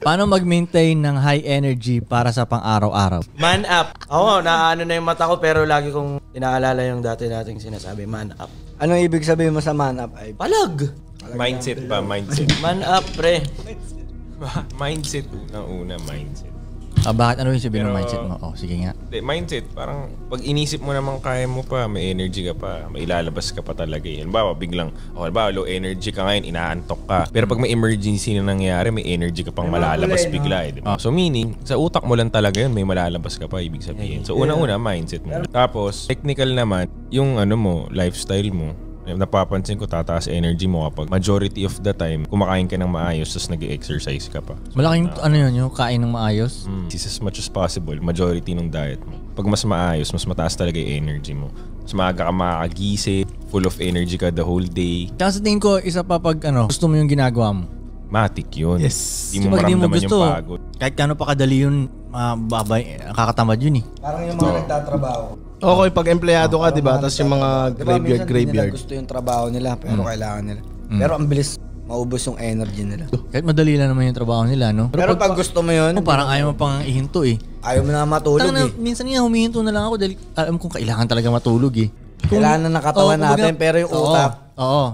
Paano mag-maintain ng high energy para sa pang-araw-araw? Man up. Oo, naano na yung mata ko pero lagi kong inaalala yung dati nating sinasabi, man up. Anong ibig sabihin mo sa man up? Ay, Palag! Mindset ba? Mindset. Man up, pre. Mindset. Unang-una, mindset. Bakit ano yung sabihin ng Pero- mindset mo? Oh, sige nga. Mindset, parang pag inisip mo naman kaya mo pa, may energy ka pa, may ilalabas ka pa talaga eh. Halimbawa, biglang, halimbawa, low energy ka ngayon, inaantok ka. Pero pag may emergency na nangyari, may energy ka pang malalabas bigla eh. Diba? So meaning, sa utak mo lang talaga yun, may malalabas ka pa, ibig sabihin. So una-una, mindset mo. Tapos, technical naman, yung ano mo, lifestyle mo. Napapansin ko, tataas energy mo kapag majority of the time, kumakain ka ng maayos, tapos nag-exercise ka pa. Malaking ano yun, yung kain ng maayos? As much as possible, majority ng diet mo. Pag mas maayos, mas mataas talaga yung energy mo. Mas maaga ka makakagising, full of energy ka the whole day. Tsaka sa tingin ko, isa pa pag gusto mo yung ginagawa mo. Matik yun. Yes. Di mo maramdaman yung pagod. Kahit kano pa kadali yun, nakakatamad yun eh. parang yung mga nagtatrabaho. Okay, pag empleyado ka, di ba? Tapos yung mga Minsan hindi nila graveyard. gusto yung trabaho nila pero kailangan nila. Pero ang bilis maubos yung energy nila. Kahit madali lang naman yung trabaho nila, no? Pero pag gusto mo yun, Parang ayaw mo pang ihinto eh. ayaw mo na matulog eh. Minsan nga humihinto na lang ako dahil alam kong kailangan talaga matulog eh. Kailangan na ng katawan kumbaga, natin pero yung utak. Oo.